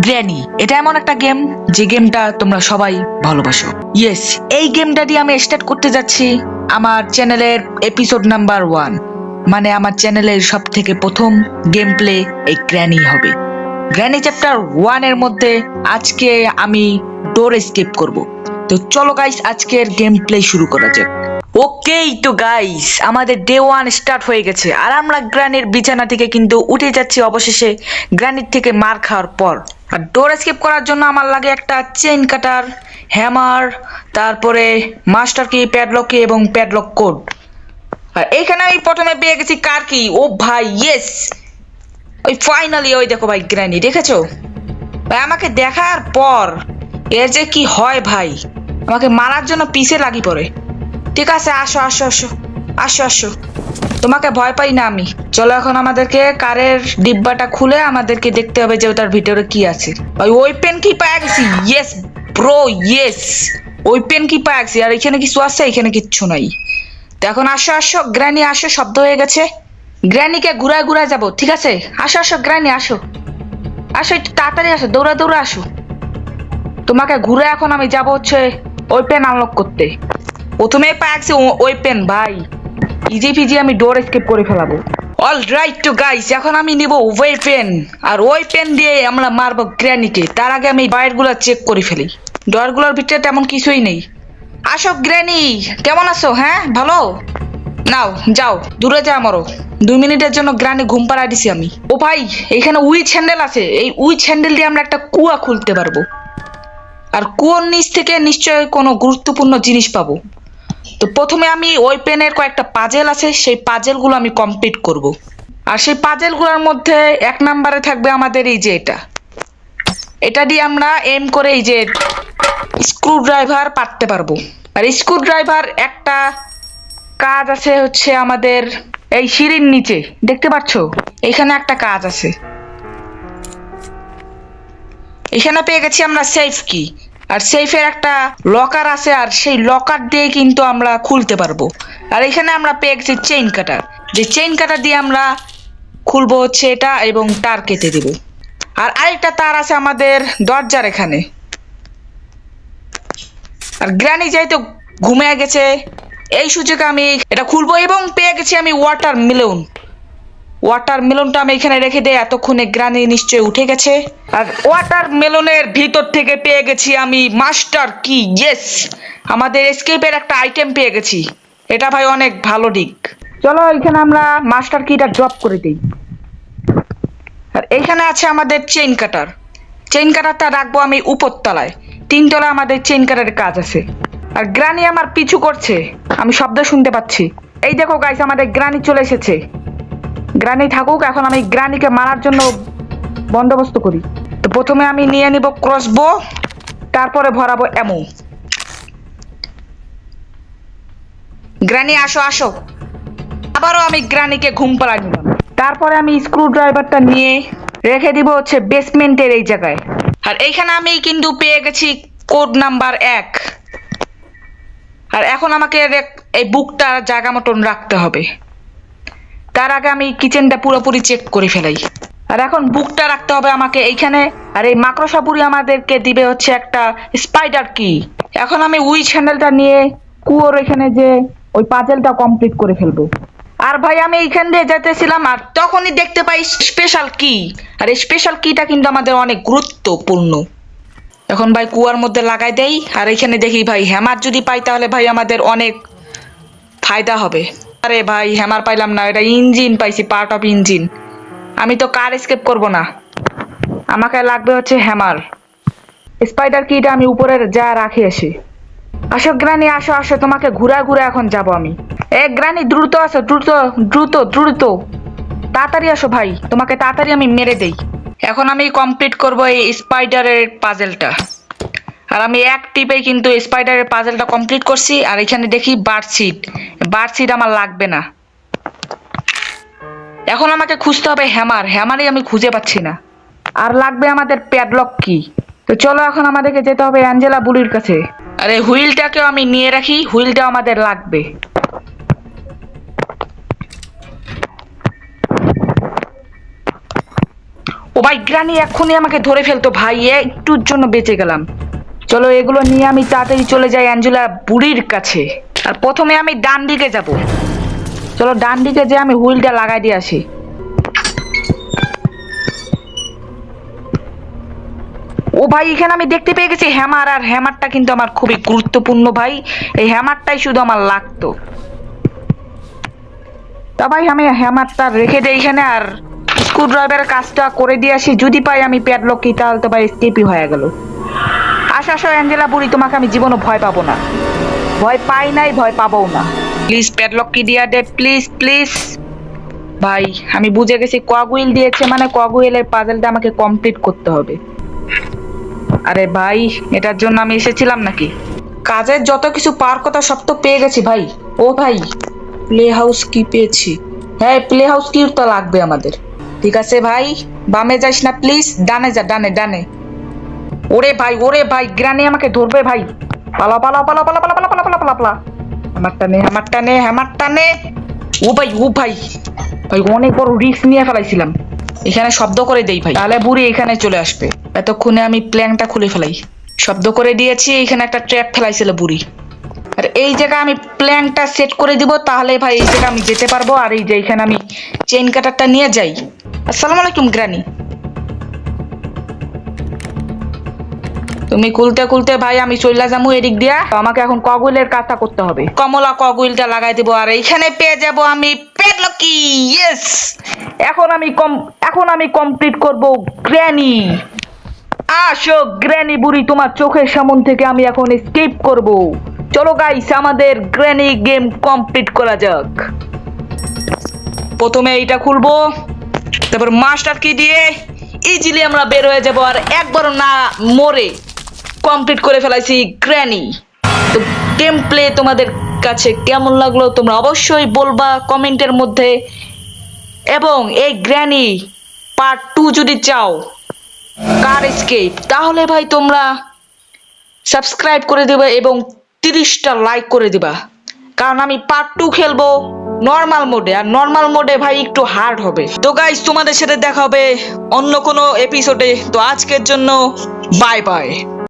Granny. এটা এমন একটা গেম যে গেমটা তোমরা সবাই ভালোবাসো। ইয়েস, এই গেমটা দিয়ে আমি স্টার্ট করতে যাচ্ছি আমার চ্যানেলের এপিসোড নাম্বার 1। মানে আমার চ্যানেলের সব থেকে প্রথম গেম প্লে এই গ্র্যানি হবে। গ্র্যানি চ্যাপ্টার 1 এর মধ্যে আজকে আমি ডোর এস্কেপ করব। তো চলো গাইস, আজকের গেম প্লে শুরু করা যাক। ওকেই তো গাইস, আমাদের ডে 1 স্টার্ট হয়ে গেছে আর আমরা গ্র্যানির বিছানা থেকে কিন্তু উঠে যাচ্ছি অবশেষে, গ্র্যানির থেকে মার খাওয়ার পর। আর ডোর এস্কেপ করার জন্য আমার লাগে একটা চেইন কাটার, হ্যামার, তারপরে মাস্টার কি, প্যাডলক কি এবং প্যাডলক কোড। আর এইখানে আমি প্রথমে পেয়ে গেছি কার কি। ও ভাই ইয়েস, ওই ফাইনালি ওই দেখো ভাই গ্র্যানি, দেখেছো ভাই? আমাকে দেখার পর এর যে কি হয় ভাই, আমাকে মারার জন্য পিছে লাগি পড়ে। ঠিক আছে, আসো আসো আসো আসো আসো, তোমাকে ভয় পাই না আমি। চলো এখন আমাদেরকে কারের ডিব্বাটা খুলে আমাদেরকে দেখতে হবে যে ওটার ভিতরে কি আছে। ওই পেন কি পাওয়া গেছি। ইয়েস ব্রো, ইয়েস, ওই পেন কি পাওয়া গেছি। আর এখানে কিছু আছে? এখানে কিচ্ছু নাই। তো এখন আসো আসো গ্র্যানি, আসো, শব্দ হয়ে গেছে। গ্র্যানিকে ঘুরায় ঘুরায় যাবো, ঠিক আছে? আসো আসো গ্র্যানি, আসো আসো, একটু তাড়াতাড়ি আসো, দৌড়া দৌড়া আসো। তোমাকে ঘুরে এখন আমি যাবো হচ্ছে ওই পেন আনলক করতে। প্রথমে পাচ্ছি ওই পেন ভাই, ইজি ফিজি আমি ডোর এস্কেপ করে ফেলাবো। অল রাইট টু গাইস, এখন আমি নিব ওই পেন, আর ওই পেন দিয়ে আমরা মারবো গ্র্যানিকে। তার আগে আমি ডয়ারগুলো চেক করে ফেলি। ডয়ারগুলোর ভিতরে তেমন কিছুই নেই। আসো গ্র্যানি, কেমন আছো? হ্যাঁ ভালো। নাও যাও, দূরে যা মরো। 2 মিনিটের জন্য গ্র্যানি ঘুম পাড়ায় দিছি আমি। ও ভাই, এখানে উইচ হ্যান্ডেল আছে, এই উইচ হ্যান্ডেল দিয়ে আমরা একটা কুয়া খুলতে পারবো। আর কুয়োর নিচ থেকে নিশ্চয়ই কোনো গুরুত্বপূর্ণ জিনিস পাবো। তো প্রথমে আমি ওই পেনের কয়েকটা পাজেল আছে, সেই পাজেলগুলো আমি কমপ্লিট করব। আর সেই পাজেলগুলোর মধ্যে 1 নম্বরে থাকবে আমাদের এই যে এটা দিয়ে আমরা এম করে এই যে স্ক্রু ড্রাইভার পাততে পারবো। আর স্ক্রু ড্রাইভার একটা কাজ আছে হচ্ছে আমাদের এই সিঁড়ির নিচে, দেখতে পাচ্ছ? এখানে একটা কাজ আছে। এখানে পেয়ে গেছি আমরা সেফ কি, আর সেফের একটা লকার আছে, আর সেই লকার দিয়ে কিন্তু আমরা খুলতে পারবো। আর এখানে আমরা পেয়ে গেছি চেইন কাটার, যে চেইন কাটার দিয়ে আমরা খুলবো হচ্ছে এটা এবং তার কেটে দেব। আর আরেকটা তার আছে আমাদের দরজার এখানে। আর গ্র্যানি যেহেতু ঘুমিয়ে গেছে, এই সুযোগে আমি এটা খুলবো এবং পেয়ে গেছি আমি ওয়াটার মেলন। ওয়াটার মেলনটা আমি এখানে রেখে দেই, এতক্ষণে গ্র্যানি নিশ্চয়ই উঠে গেছে। আর ওয়াটার মেলনের ভিতর থেকে পেয়ে গেছি আমি মাস্টার কি। ইয়েস, আমাদের এসকেপের একটা আইটেম পেয়ে গেছি। এটা ভাই অনেক ভালো দিক। চলো এখানে আমরা মাস্টার কিটা ড্রপ করে দিই। আর এইখানে আছে আমাদের চেইন কাটার। চেইন কাটারটা রাখবো আমি উপর তলায়, 3 তলায় আমাদের চেইন কাটারের কাজ আছে। আর গ্র্যানি আমার পিছু করছে, আমি শব্দ শুনতে পাচ্ছি। এই দেখো গাইস, আমাদের গ্র্যানি চলে এসেছে। গ্র্যানি থাকুক, এখন আমি গ্র্যানিকে মারার জন্য বন্দোবস্ত করি। তো প্রথমে আমি নিয়ে নিব ক্রসবো, তারপরে ভরাবো এমো। গ্র্যানি আসো আসো, আবারও আমি গ্র্যানিকে ঘুম পাড়াই নিলাম। তারপরে আমি স্ক্রু ড্রাইভারটা নিয়ে রেখে দিব হচ্ছে বেসমেন্টের এই জায়গায়। আর এইখানে আমি কিন্তু পেয়ে গেছি কোড নাম্বার 1। আর এখন আমাকে এই বুকটা জায়গা মতন রাখতে হবে। তার আগে আমি কিচেনটা পুরোপুরি চেক করে ফেলাই। আর এখন বুকটা রাখতে হবে আমাকে এইখানে। আর এই মাকড়সা বুড়ি আমাদেরকে দিবে হচ্ছে একটা স্পাইডার কি। এখন আমি উইচ হ্যান্ডেলটা নিয়ে কুয়োর এখানে যে ওই পাজেলটা কমপ্লিট করে ফেলবো। আর ভাই আমি এইখান দিয়ে যেতেছিলাম, আর তখনই দেখতে পাই স্পেশাল কি। আর এই স্পেশাল কিটা কিন্তু আমাদের অনেক গুরুত্বপূর্ণ। এখন ভাই কুয়ার মধ্যে লাগাই দেই। আর এখানে দেখি ভাই হ্যামার যদি পাই তাহলে ভাই আমাদের অনেক ফায়দা হবে। আরে ভাই হ্যামার পাইলাম না, এটা ইঞ্জিন পাইছি, পার্ট অফ ইঞ্জিন। আমি তো কার এসকেপ করব না, আমাকে লাগবে হচ্ছে হ্যামার। স্পাইডার কিটা আমি উপরের যা রাখি আসি। আসো গ্র্যানি, আসো আসো, তোমাকে ঘুরা ঘুরা এখন যাব আমি। এ গ্র্যানি দ্রুত আসো, দ্রুত দ্রুত দ্রুত, তাড়াতাড়ি আসো ভাই, তোমাকে তাড়াতাড়ি আমি মেরে দেই। এখন আমি কমপ্লিট করব এই স্পাইডারের পাজেলটা। আর আমি এক টিপেই কিন্তু স্পাইডারের পাজেলটা কমপ্লিট করছি। আর এখানে দেখি বার্ডশিট, বার্ডশিট আমার লাগবে না। এখন আমাকে খুঁজতে হবে হ্যামার, হ্যামারই আমি খুঁজে পাচ্ছি না। আর লাগবে আমাদের প্যাডলক কি। তো চলো এখন আমাদেরকে যেতে হবে অ্যাঞ্জেলা বুলির কাছে। আরে হুইলটাকেও আমি নিয়ে রাখি, হুইলটা আমাদের লাগবে। ও ভাই গ্রানি এক্ষুনি আমাকে ধরে ফেলতো ভাই, একটুর জন্য বেঁচে গেলাম। চলো এগুলো নিয়ে আমি তাড়াতাড়ি চলে যাই অ্যাঞ্জেলা বুড়ির কাছে। আর প্রথমে আমি ডান দিকে যাব। চলো ডান দিকে যে আমি হুইলটা লাগাই দিয়ে আসি। ও ভাই এখানে আমি দেখতে পেয়ে গেছি হ্যামার, আর হ্যামারটা কিন্তু আমার খুবই গুরুত্বপূর্ণ ভাই, এই হ্যামারটাই শুধু আমার লাগতো। তা ভাই আমি হ্যামারটা রেখে দেই এখানে, আর স্ক্রু ড্রাইভারের কাজটা করে দিয়ে আসি। যদি পাই আমি প্যাডলক কি, তাহলে তো ভাই স্কেপই হয়ে গেল। আসো আসো অ্যাঞ্জেলা বুড়ি, তোমাকে আমি জীবনও ভয় পাবো না, ভয় পাই নাই, ভয় পাবো না। প্লিজ প্যাডলক কি দিয়া দে, প্লিজ প্লিজ। ভাই আমি বুঝে গেছি কগুইল দিয়েছে, মানে কগুইলের পাজলটা আমাকে কমপ্লিট করতে হবে। আরে ভাই এটার জন্য আমি এসেছিলাম নাকি? কাজের যত কিছু পাওয়ার কথা সব তো পেয়ে গেছি ভাই। ও ভাই প্লে হাউস কি পেয়েছি। হ্যাঁ প্লে হাউস কি তো লাগবে আমাদের। ঠিক আছে ভাই, বামে যাইস না প্লিজ, ডানে যা, ডানে ডানে। ওরে ভাই গ্রানি আমাকে ধরবে ভাই। পালা পালা পালা পালা পালা পালা পালা পালা পালা পালা। হ্যামারটা নে, হ্যামারটা নে, হ্যামারটা নে। ও ভাই ভাই অনেক বড় রিস্ক নিয়ে ফেলাইছিলাম। এখানে শব্দ করে দেই ভাই, তাহলে বুড়ি এখানে চলে আসবে। এতক্ষণে আমি প্ল্যানটা খুলে ফেলাই। শব্দ করে দিয়েছি, এখানে একটা ট্র্যাপ ফেলাইছিল বুড়ি। আর এই জায়গায় আমি প্ল্যানটা সেট করে দিব, তাহলে ভাই এই জায়গায় আমি যেতে পারবো। আর এই যে এখানে আমি চেইন কাটারটা নিয়ে যাই। আসসালামু আলাইকুম গ্রানি। তুমি খুলতে খুলতে ভাই আমি চইলা যাবো এদিক দিয়া। আমাকে এখন কগুইলের কাজটা করতে হবে। কমলা কগুইলটা লাগাই দিব, আর এইখানে পেয়ে যাব আমি প্যাডলকি। ইয়েস, এখন আমি কমপ্লিট করব গ্র্যানি। আসো গ্র্যানি বুড়ি, তোমার চোখের সামন থেকে আমি এখন স্কিপ করব। চলো গাইস আমাদের গ্র্যানি গেম কমপ্লিট করা যাক। প্রথমে এইটা খুলবো, তারপর মাস্টার কি দিয়ে ইজিলি আমরা বের হয়ে যাব, আর একবারও না মরে কমপ্লিট করে ফেলাইছি গ্র্যানি। তো গেম প্লে তোমাদের কাছে কেমন লাগলো তোমরা অবশ্যই বলবা কমেন্টের মধ্যে। এবং এই গ্র্যানি পার্ট 2 যদি চাও, কার এসকেপ, তাহলে ভাই তোমরা সাবস্ক্রাইব করে দিবা এবং 30টা লাইক করে দিবা। কারণ আমি পার্ট 2 খেলবো নর্মাল মোডে, আর নর্মাল মোডে ভাই একটু হার্ড হবে। তো গাইস তোমাদের সাথে দেখা হবে অন্য কোনো এপিসোডে। তো আজকের জন্য বাই বাই।